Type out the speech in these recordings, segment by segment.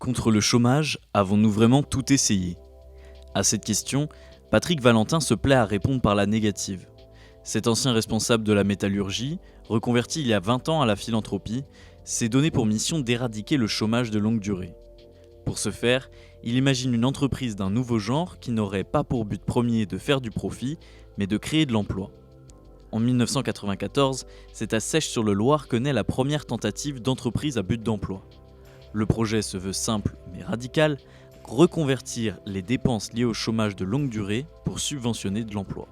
Contre le chômage, avons-nous vraiment tout essayé? À cette question, Patrick Valentin se plaît à répondre par la négative. Cet ancien responsable de la métallurgie, reconverti il y a 20 ans à la philanthropie, s'est donné pour mission d'éradiquer le chômage de longue durée. Pour ce faire, il imagine une entreprise d'un nouveau genre qui n'aurait pas pour but premier de faire du profit, mais de créer de l'emploi. En 1994, c'est à Seiches-sur-le-Loir que naît la première tentative d'entreprise à but d'emploi. Le projet se veut simple mais radical, reconvertir les dépenses liées au chômage de longue durée pour subventionner de l'emploi.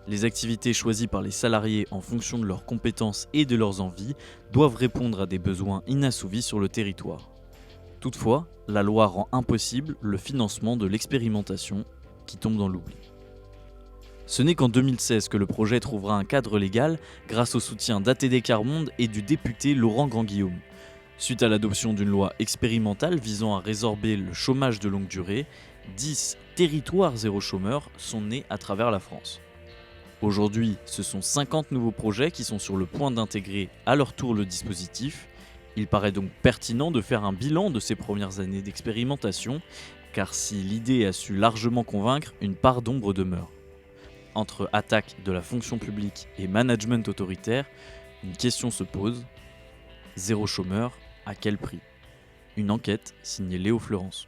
Les activités choisies par les salariés en fonction de leurs compétences et de leurs envies doivent répondre à des besoins inassouvis sur le territoire. Toutefois, la loi rend impossible le financement de l'expérimentation qui tombe dans l'oubli. Ce n'est qu'en 2016 que le projet trouvera un cadre légal grâce au soutien d'ATD Quart Monde et du député Laurent Grandguillaume. Suite à l'adoption d'une loi expérimentale visant à résorber le chômage de longue durée, 10 territoires zéro chômeur sont nés à travers la France. Aujourd'hui, ce sont 50 nouveaux projets qui sont sur le point d'intégrer à leur tour le dispositif. Il paraît donc pertinent de faire un bilan de ces premières années d'expérimentation, car si l'idée a su largement convaincre, une part d'ombre demeure. Entre attaque de la fonction publique et management autoritaire, une question se pose. Zéro chômeur, à quel prix? Une enquête signée Léo Fleurance.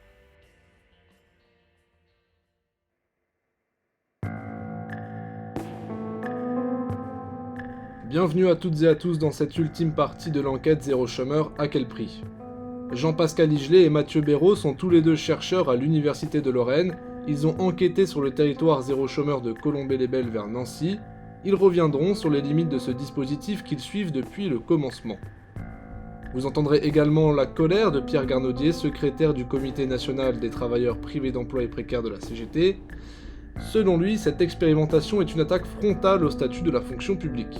Bienvenue à toutes et à tous dans cette ultime partie de l'enquête Zéro chômeur, à quel prix? Jean-Pascal Igelet et Mathieu Béraud sont tous les deux chercheurs à l'Université de Lorraine. Ils ont enquêté sur le territoire zéro chômeur de Colombey-les-Belles vers Nancy. Ils reviendront sur les limites de ce dispositif qu'ils suivent depuis le commencement. Vous entendrez également la colère de Pierre Garnaudier, secrétaire du Comité national des travailleurs privés d'emploi et précaires de la CGT. Selon lui, cette expérimentation est une attaque frontale au statut de la fonction publique.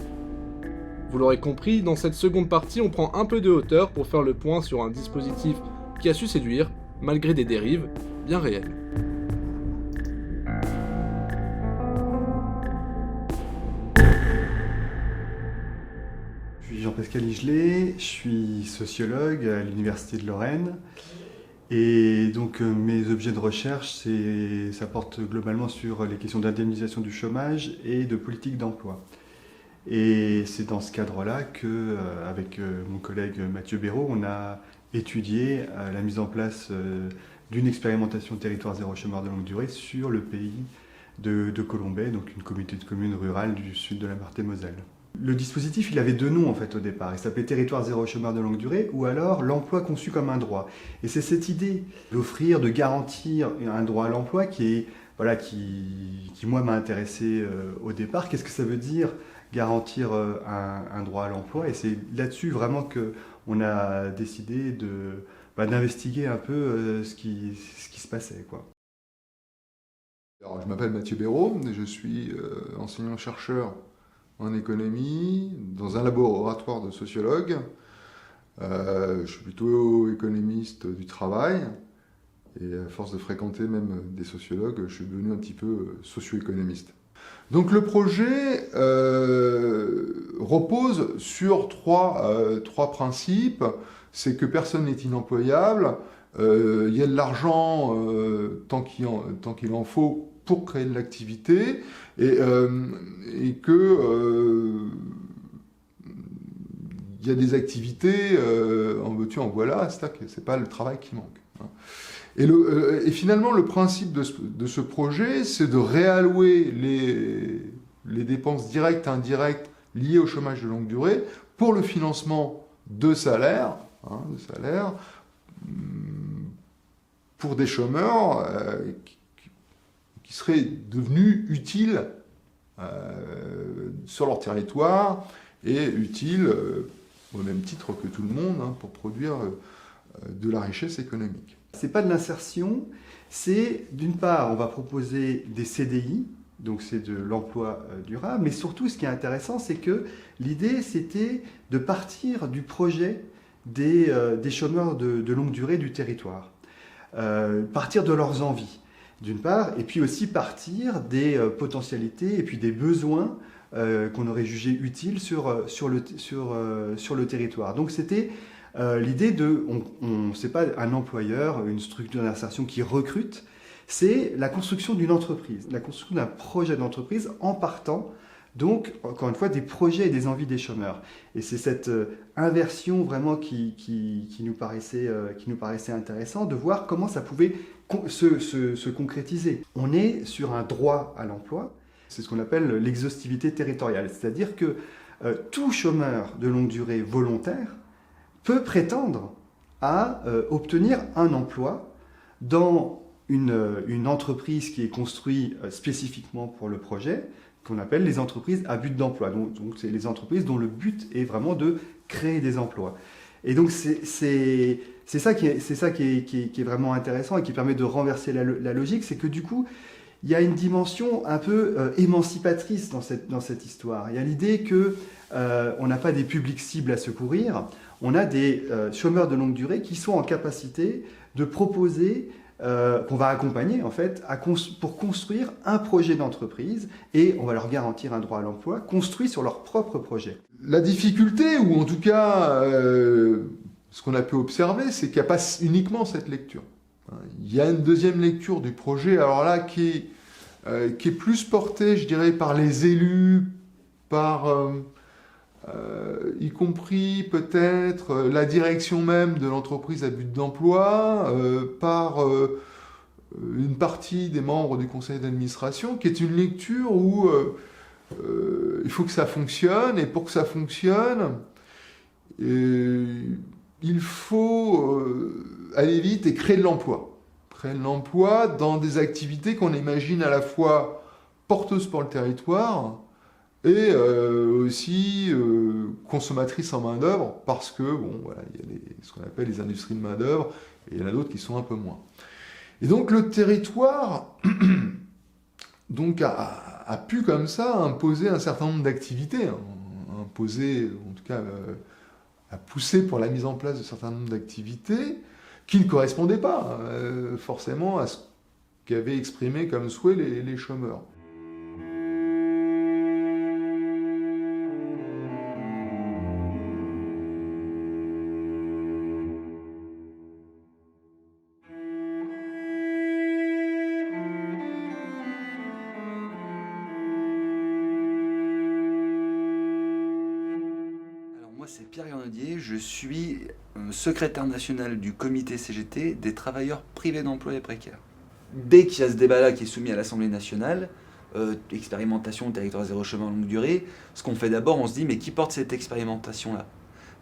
Vous l'aurez compris, dans cette seconde partie, on prend un peu de hauteur pour faire le point sur un dispositif qui a su séduire, malgré des dérives bien réelles. Je suis Jean-Pascal Igelet, je suis sociologue à l'Université de Lorraine. Et donc mes objets de recherche, ça porte globalement sur les questions d'indemnisation du chômage et de politique d'emploi. Et c'est dans ce cadre-là qu'avec mon collègue Mathieu Béraud, on a étudié la mise en place d'une expérimentation territoire zéro chômeur de longue durée sur le pays de Colombey, donc une communauté de communes rurales du sud de la Meurthe-et-Moselle. Le dispositif, il avait deux noms en fait au départ. Il s'appelait territoire zéro chômeur de longue durée ou alors l'emploi conçu comme un droit. Et c'est cette idée d'offrir, de garantir un droit à l'emploi qui moi m'a intéressé au départ. Qu'est-ce que ça veut dire garantir un droit à l'emploi? Et c'est là-dessus vraiment qu'on a décidé d'investiguer un peu ce qui se passait, quoi. Alors, je m'appelle Mathieu Béraud, je suis enseignant-chercheur en économie dans un laboratoire de sociologue. Je suis plutôt économiste du travail et à force de fréquenter même des sociologues, je suis devenu un petit peu socio-économiste. Donc le projet repose sur trois principes. C'est que personne n'est inemployable, il y a de l'argent tant qu'il en faut pour créer de l'activité, et que il y a des activités, en veux-tu, en voilà, c'est pas le travail qui manque. Et finalement, le principe de ce projet, c'est de réallouer les dépenses directes et indirectes liées au chômage de longue durée pour le financement de salaires, pour des chômeurs qui seraient devenus utiles sur leur territoire et utiles au même titre que tout le monde pour produire de la richesse économique. C'est pas de l'insertion, c'est d'une part, on va proposer des CDI, donc c'est de l'emploi durable, mais surtout ce qui est intéressant, c'est que l'idée c'était de partir du projet des chômeurs de longue durée du territoire, partir de leurs envies, d'une part, et puis aussi partir des potentialités et puis des besoins qu'on aurait jugés utiles sur le territoire. Donc c'était l'idée de, c'est pas un employeur, une structure d'insertion qui recrute, c'est la construction d'une entreprise, la construction d'un projet d'entreprise en partant, donc, encore une fois, des projets et des envies des chômeurs. Et c'est cette inversion vraiment qui nous paraissait intéressant de voir comment ça pouvait se concrétiser. On est sur un droit à l'emploi, c'est ce qu'on appelle l'exhaustivité territoriale, c'est-à-dire que tout chômeur de longue durée volontaire peut prétendre à obtenir un emploi dans une entreprise qui est construite spécifiquement pour le projet, qu'on appelle les entreprises à but d'emploi. Donc c'est les entreprises dont le but est vraiment de créer des emplois. Et donc c'est ça qui est vraiment intéressant et qui permet de renverser la logique, c'est que du coup, il y a une dimension un peu émancipatrice dans cette histoire. Il y a l'idée que on n'a pas des publics cibles à secourir, on a des chômeurs de longue durée qui sont en capacité de proposer, qu'on va accompagner en fait, pour construire un projet d'entreprise et on va leur garantir un droit à l'emploi construit sur leur propre projet. La difficulté, ou en tout cas ce qu'on a pu observer, c'est qu'il n'y a pas uniquement cette lecture. Il y a une deuxième lecture du projet, alors là, qui est plus portée, je dirais, par les élus, par y compris peut-être la direction même de l'entreprise à but d'emploi, par une partie des membres du conseil d'administration, qui est une lecture où il faut que ça fonctionne, et pour que ça fonctionne, il faut aller vite et créer de l'emploi. Créer de l'emploi dans des activités qu'on imagine à la fois porteuses pour le territoire et aussi consommatrices en main-d'œuvre, parce que, bon, voilà, il y a ce qu'on appelle les industries de main-d'œuvre, et il y en a d'autres qui sont un peu moins. Et donc le territoire donc, a pu comme ça imposer un certain nombre d'activités, imposer, en tout cas, a poussé pour la mise en place de certain nombre d'activités qui ne correspondaient pas forcément à ce qu'avaient exprimé comme souhait les chômeurs. Moi, c'est Pierre Grenadier, je suis secrétaire national du comité CGT des travailleurs privés d'emploi et précaires. Dès qu'il y a ce débat-là qui est soumis à l'Assemblée nationale, expérimentation, territoire zéro chômeur longue durée, ce qu'on fait d'abord, on se dit, mais qui porte cette expérimentation-là?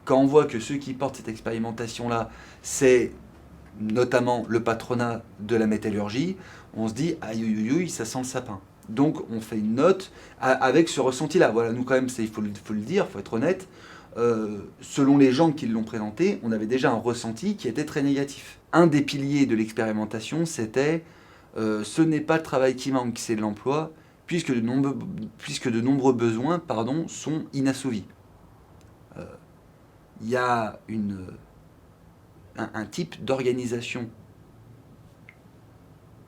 Quand on voit que ceux qui portent cette expérimentation-là, c'est notamment le patronat de la métallurgie, on se dit, aïe, aïe, aïe, ça sent le sapin. Donc on fait une note avec ce ressenti-là. Voilà, nous quand même, il faut le dire, il faut être honnête, selon les gens qui l'ont présenté, on avait déjà un ressenti qui était très négatif. Un des piliers de l'expérimentation, c'était ce n'est pas le travail qui manque, c'est de l'emploi, puisque de nombreux besoins sont inassouvis. Il y a un type d'organisation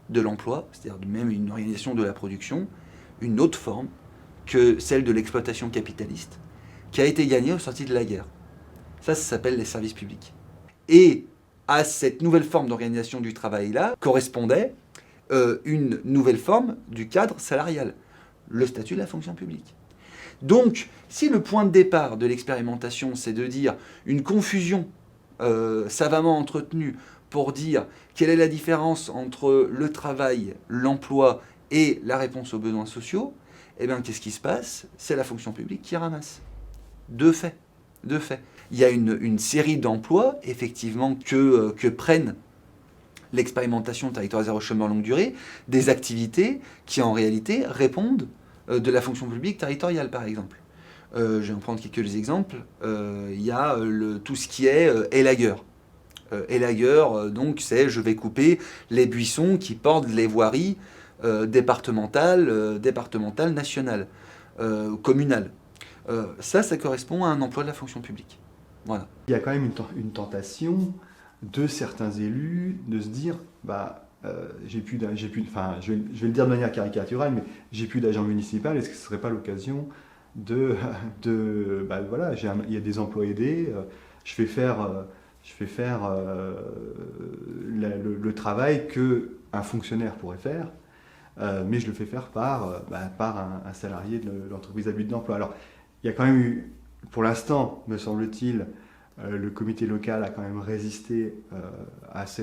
de l'emploi, c'est-à-dire même une organisation de la production, une autre forme que celle de l'exploitation capitaliste, qui a été gagnée au sorti de la guerre. Ça s'appelle les services publics. Et à cette nouvelle forme d'organisation du travail-là correspondait une nouvelle forme du cadre salarial, le statut de la fonction publique. Donc, si le point de départ de l'expérimentation, c'est de dire une confusion savamment entretenue pour dire quelle est la différence entre le travail, l'emploi et la réponse aux besoins sociaux, eh bien, qu'est-ce qui se passe? C'est la fonction publique qui ramasse. De fait. Il y a une série d'emplois, effectivement, que prennent l'expérimentation territoire zéro chômeur longue durée, des activités qui, en réalité, répondent de la fonction publique territoriale, par exemple. Je vais en prendre quelques exemples. Il y a tout ce qui est élagueur. Élagueur, donc, c'est je vais couper les buissons qui portent les voiries départementales, nationales, communales. Ça correspond à un emploi de la fonction publique. Voilà. Il y a quand même une tentation de certains élus de se dire, je vais le dire de manière caricaturale, mais j'ai plus d'agent municipal, est-ce que ce ne serait pas l'occasion il y a des emplois aidés, je fais faire le travail qu'un fonctionnaire pourrait faire, mais je le fais faire par un salarié de l'entreprise à but d'emploi. Alors, il y a quand même eu, pour l'instant, me semble-t-il, le comité local a quand même résisté à ce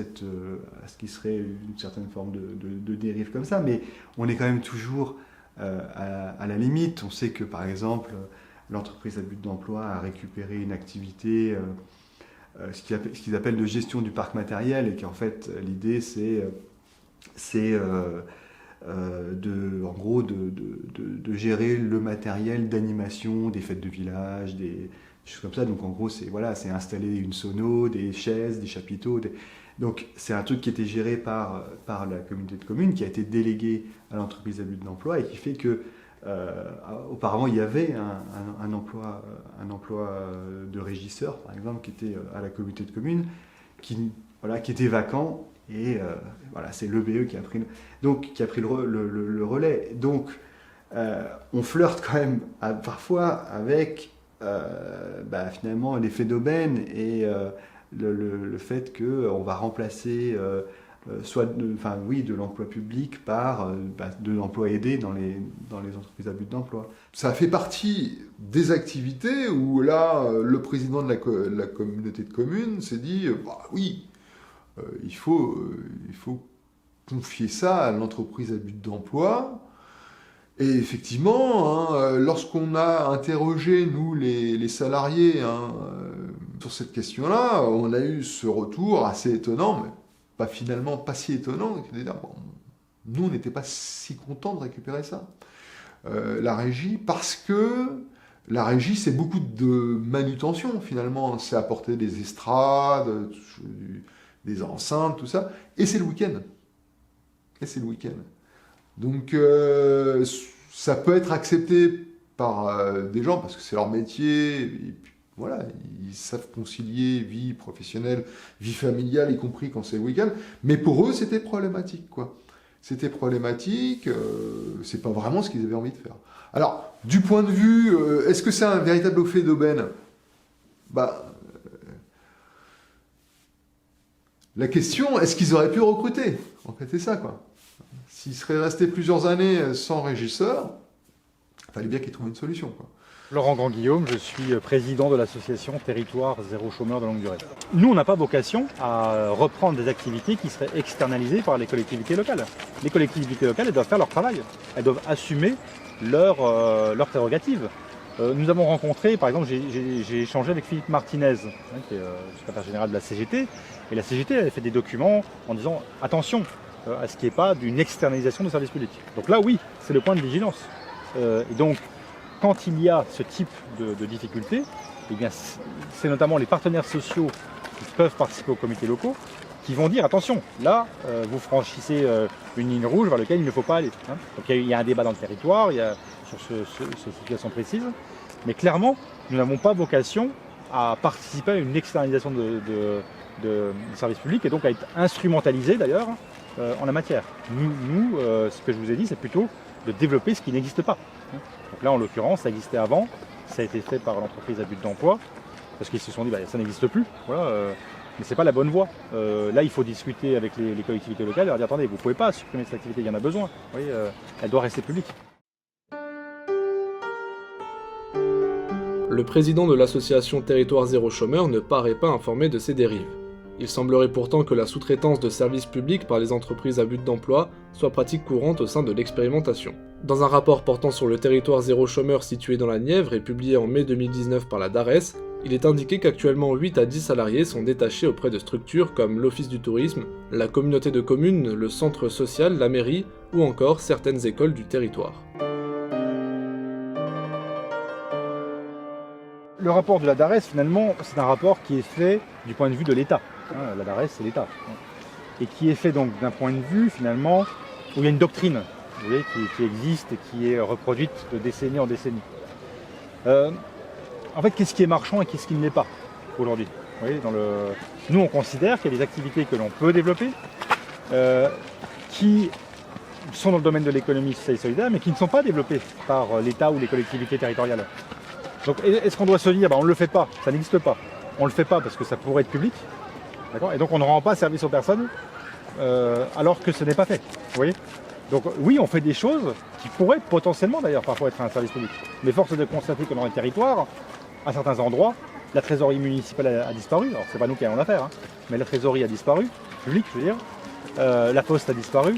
qui serait une certaine forme de dérive comme ça, mais on est quand même toujours à la limite. On sait que, par exemple, l'entreprise à but d'emploi a récupéré une activité, ce qu'ils appellent de gestion du parc matériel, et qu'en fait, l'idée, c'est en gros de gérer le matériel d'animation des fêtes de village, des choses comme ça. Donc en gros, c'est installer une sono, des chaises, des chapiteaux. Donc c'est un truc qui était géré par la communauté de communes, qui a été délégué à l'entreprise à but d'emploi, et qui fait que auparavant il y avait un emploi de régisseur, par exemple, qui était à la communauté de communes, qui était vacant, et c'est l'EBE qui a pris le relais. Donc on flirte quand même parfois avec finalement l'effet d'aubaine et le fait qu'on va remplacer de l'emploi public par de l'emploi aidé dans les entreprises à but d'emploi. Ça fait partie des activités où là, le président de la communauté de communes s'est dit il faut confier ça à l'entreprise à but d'emploi. Et effectivement, lorsqu'on a interrogé, nous, les salariés, sur cette question-là, on a eu ce retour assez étonnant, mais finalement pas si étonnant, c'est-à-dire, nous, on n'était pas si contents de récupérer ça. La régie, parce que la régie, c'est beaucoup de manutention, finalement. C'est apporter des estrades, des enceintes, tout ça. Et c'est le week-end. Donc, ça peut être accepté par des gens, parce que c'est leur métier, et puis, voilà, ils savent concilier vie professionnelle, vie familiale, y compris quand c'est le week-end. Mais pour eux, c'était problématique, quoi. C'était problématique, c'est pas vraiment ce qu'ils avaient envie de faire. Alors, du point de vue, est-ce que c'est un véritable effet d'aubaine ? La question, est-ce qu'ils auraient pu recruter ? En fait, c'est ça, quoi. S'ils seraient restés plusieurs années sans régisseur, il fallait bien qu'ils trouvent une solution, quoi. Laurent Grand-Guillaume, je suis président de l'association Territoire Zéro Chômeur de Longue Durée. Nous, on n'a pas vocation à reprendre des activités qui seraient externalisées par les collectivités locales. Les collectivités locales, elles doivent faire leur travail. Elles doivent assumer leurs prérogatives. Nous avons rencontré, par exemple, j'ai échangé avec Philippe Martinez, qui est secrétaire général de la CGT, et la CGT avait fait des documents en disant attention à ce qu'il n'y ait pas d'une externalisation de services publics. Donc là, oui, c'est le point de vigilance. Et donc, quand il y a ce type de difficultés, eh bien, c'est notamment les partenaires sociaux qui peuvent participer aux comités locaux qui vont dire attention, là, vous franchissez une ligne rouge vers laquelle il ne faut pas aller. Donc il y a un débat dans le territoire sur cette situation précise, mais clairement, nous n'avons pas vocation à participer à une externalisation de services publics et donc à être instrumentalisés d'ailleurs en la matière. Nous, ce que je vous ai dit, c'est plutôt de développer ce qui n'existe pas. Donc là, en l'occurrence, ça existait avant, ça a été fait par l'entreprise à but d'emploi, parce qu'ils se sont dit, ça n'existe plus, voilà, mais ce n'est pas la bonne voie. Là, il faut discuter avec les collectivités locales et leur dire, attendez, vous ne pouvez pas supprimer cette activité, il y en a besoin, vous voyez, elle doit rester publique. Le président de l'association Territoire Zéro Chômeur ne paraît pas informé de ces dérives. Il semblerait pourtant que la sous-traitance de services publics par les entreprises à but d'emploi soit pratique courante au sein de l'expérimentation. Dans un rapport portant sur le territoire zéro chômeur situé dans la Nièvre et publié en mai 2019 par la DARES, il est indiqué qu'actuellement 8 à 10 salariés sont détachés auprès de structures comme l'Office du tourisme, la communauté de communes, le centre social, la mairie ou encore certaines écoles du territoire. Le rapport de la DARES, finalement, c'est un rapport qui est fait du point de vue de l'État. La DARES, c'est l'État. Et qui est fait donc d'un point de vue, finalement, où il y a une doctrine, vous voyez, qui existe et qui est reproduite de décennie en décennie. En fait, qu'est-ce qui est marchand et qu'est-ce qui ne l'est pas aujourd'hui ? Vous voyez, nous, on considère qu'il y a des activités que l'on peut développer, qui sont dans le domaine de l'économie sociale et solidaire, mais qui ne sont pas développées par l'État ou les collectivités territoriales. Donc, est-ce qu'on doit se dire, on ne le fait pas, ça n'existe pas. on ne le fait pas parce que ça pourrait être public, d'accord, et donc on ne rend pas service aux personnes alors que ce n'est pas fait. Vous voyez? Donc oui, on fait des choses qui pourraient potentiellement d'ailleurs parfois être un service public. Mais force est de constater que dans les territoires, à certains endroits, la trésorerie municipale a disparu. Alors c'est pas nous qui allons la faire, hein, mais la trésorerie a disparu, publique je veux dire. La poste a disparu,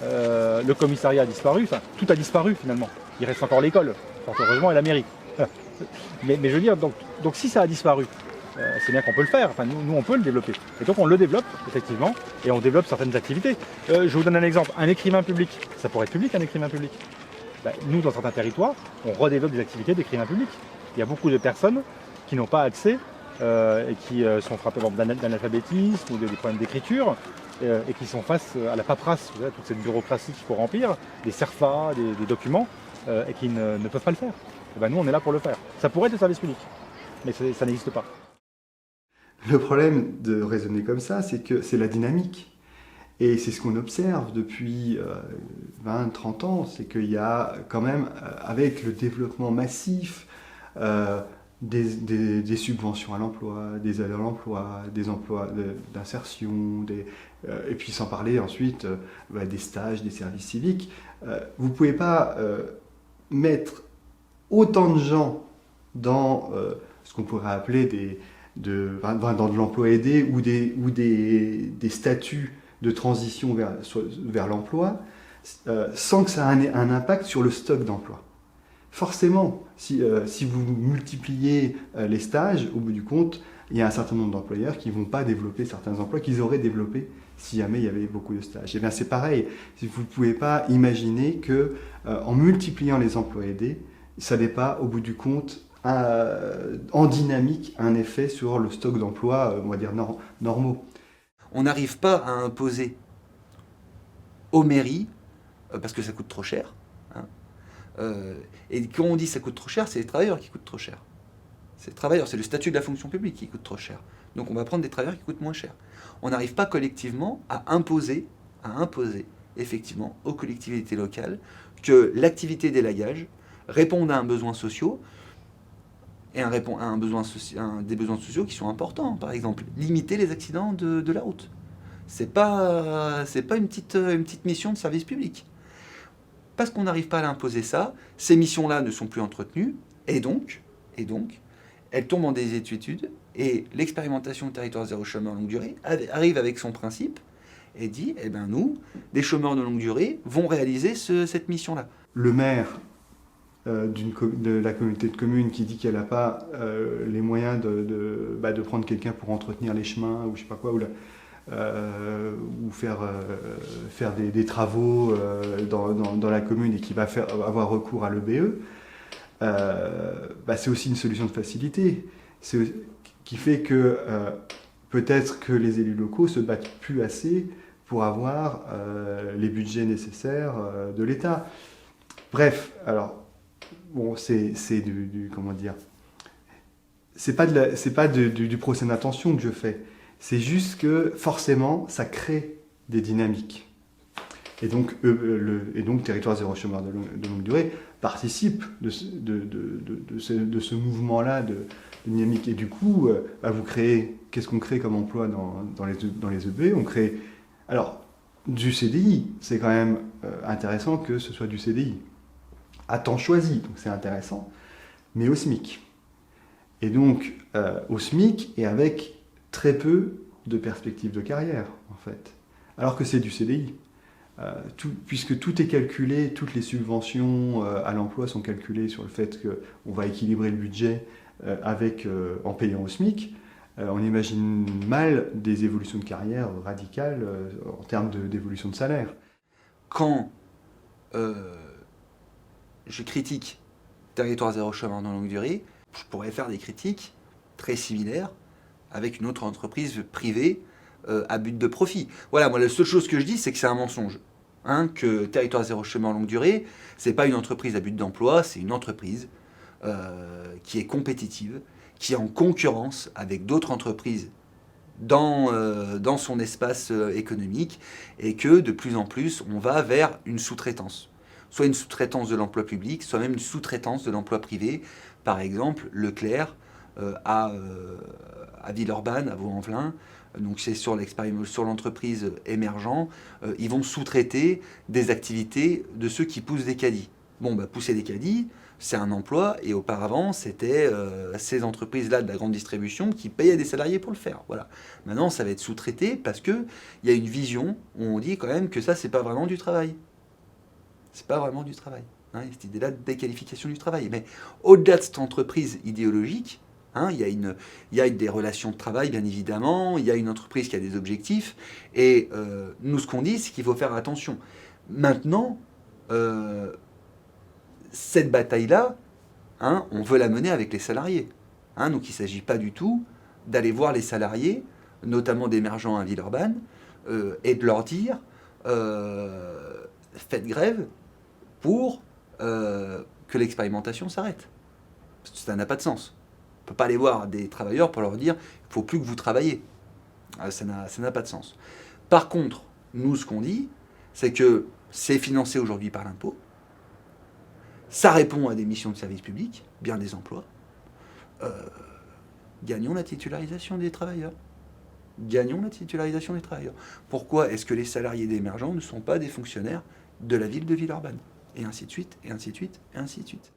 le commissariat a disparu, enfin tout a disparu finalement. Il reste encore l'école, fort heureusement, et la mairie. mais je veux dire, donc si ça a disparu, c'est bien qu'on peut le faire, enfin nous on peut le développer. Et donc on le développe, effectivement, et on développe certaines activités. Je vous donne un exemple, un écrivain public, ça pourrait être public un écrivain public. Nous, dans certains territoires, on redéveloppe des activités d'écrivain public. Il y a beaucoup de personnes qui n'ont pas accès et qui sont frappées d'analphabétisme ou des problèmes d'écriture et qui sont face à la paperasse, vous savez, toute cette bureaucratie qu'il faut remplir, des CERFA, des documents, et qui ne peuvent pas le faire. Et ben nous, on est là pour le faire. Ça pourrait être le service public, mais ça n'existe pas. Le problème de raisonner comme ça, c'est que c'est la dynamique. Et c'est ce qu'on observe depuis 20-30 ans, c'est qu'il y a quand même, avec le développement massif des subventions à l'emploi, des aides à l'emploi, des emplois d'insertion, et puis sans parler ensuite des stages, des services civiques, vous ne pouvez pas mettre autant de gens dans ce qu'on pourrait appeler dans de l'emploi aidé ou des statuts de transition vers l'emploi, sans que ça ait un impact sur le stock d'emploi. Forcément, si vous multipliez les stages, au bout du compte, il y a un certain nombre d'employeurs qui ne vont pas développer certains emplois qu'ils auraient développés si jamais il y avait beaucoup de stages. Et bien c'est pareil, vous ne pouvez pas imaginer qu'en multipliant les emplois aidés, ça n'ait pas, au bout du compte, en dynamique, un effet sur le stock d'emplois, on va dire, normaux. On n'arrive pas à imposer aux mairies, parce que ça coûte trop cher, hein, et quand on dit ça coûte trop cher, c'est les travailleurs qui coûtent trop cher. C'est les travailleurs, c'est le statut de la fonction publique qui coûte trop cher. Donc on va prendre des travailleurs qui coûtent moins cher. On n'arrive pas collectivement à imposer effectivement aux collectivités locales que l'activité d'élagage réponde à un besoin social et des besoins sociaux qui sont importants. Par exemple, limiter les accidents de la route. C'est pas une petite mission de service public. Parce qu'on n'arrive pas à imposer ça, ces missions-là ne sont plus entretenues, et donc, elles tombent en désuétude, et l'expérimentation territoire zéro chômeur longue durée arrive avec son principe, et dit, nous, des chômeurs de longue durée, vont réaliser cette mission-là. Le maire de la communauté de communes qui dit qu'elle n'a pas les moyens de prendre quelqu'un pour entretenir les chemins, ou je sais pas quoi, ou faire des travaux dans la commune et qui va avoir recours à l'EBE, c'est aussi une solution de facilité qui fait que peut-être que les élus locaux se battent plus assez pour avoir les budgets nécessaires de l'État. Bref, alors bon, c'est comment dire, c'est pas du procès d'intention que je fais. C'est juste que, forcément, ça crée des dynamiques. Et donc, Territoire zéro chômeur de longue durée participe de ce mouvement-là de dynamique. Et du coup, vous créez... Qu'est-ce qu'on crée comme emploi dans les EB? On crée... Alors, du CDI. C'est quand même intéressant que ce soit du CDI. À temps choisi, donc c'est intéressant. Mais au SMIC. Et donc, au SMIC, et avec très peu de perspectives de carrière, en fait. Alors que c'est du CDI. Puisque tout est calculé, toutes les subventions à l'emploi sont calculées sur le fait qu'on va équilibrer le budget en payant au SMIC, on imagine mal des évolutions de carrière radicales en termes d'évolution de salaire. Quand je critique Territoire zéro chômeur de longue durée, je pourrais faire des critiques très similaires avec une autre entreprise privée à but de profit. Voilà, moi la seule chose que je dis, c'est que c'est un mensonge. Que Territoire zéro chômeur longue durée, c'est pas une entreprise à but d'emploi, c'est une entreprise qui est compétitive, qui est en concurrence avec d'autres entreprises dans son espace économique, et que de plus en plus, on va vers une sous-traitance. Soit une sous-traitance de l'emploi public, soit même une sous-traitance de l'emploi privé. Par exemple, Leclerc à Villeurbanne, à Vaux-en-Velin. Donc c'est sur l'entreprise émergent. Ils vont sous-traiter des activités de ceux qui poussent des caddies. Bon, pousser des caddies, c'est un emploi, et auparavant, c'était ces entreprises-là de la grande distribution qui payaient des salariés pour le faire. Voilà. Maintenant, ça va être sous-traité parce qu'il y a une vision où on dit quand même que ça, c'est pas vraiment du travail. C'est pas vraiment du travail. Hein, il y a cette idée-là de déqualification du travail. Mais au-delà de cette entreprise idéologique, hein, il y a des relations de travail, bien évidemment, il y a une entreprise qui a des objectifs, et nous, ce qu'on dit, c'est qu'il faut faire attention. Maintenant, cette bataille-là, hein, on veut la mener avec les salariés. Hein, donc il ne s'agit pas du tout d'aller voir les salariés, notamment d'émergents à Villeurbanne, et de leur dire faites grève pour que l'expérimentation s'arrête. Ça n'a pas de sens. On ne peut pas aller voir des travailleurs pour leur dire il ne faut plus que vous travaillez. Ça n'a pas de sens. Par contre, nous, ce qu'on dit, c'est que c'est financé aujourd'hui par l'impôt. Ça répond à des missions de service public, bien des emplois. Gagnons la titularisation des travailleurs. Gagnons la titularisation des travailleurs. Pourquoi est-ce que les salariés d'émergents ne sont pas des fonctionnaires de la ville de Villeurbanne ? Et ainsi de suite, et ainsi de suite, et ainsi de suite.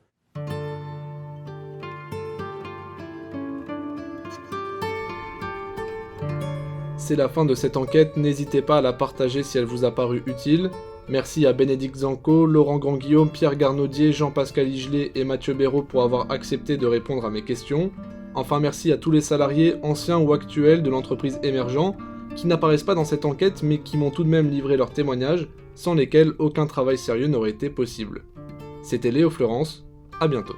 C'est la fin de cette enquête, n'hésitez pas à la partager si elle vous a paru utile. Merci à Bénédicte Zanco, Laurent Grand-Guillaume, Pierre Garnaudier, Jean-Pascal Higelet et Mathieu Béraud pour avoir accepté de répondre à mes questions. Enfin merci à tous les salariés, anciens ou actuels de l'entreprise Émergent, qui n'apparaissent pas dans cette enquête mais qui m'ont tout de même livré leurs témoignages, sans lesquels aucun travail sérieux n'aurait été possible. C'était Léo Fleurance, à bientôt.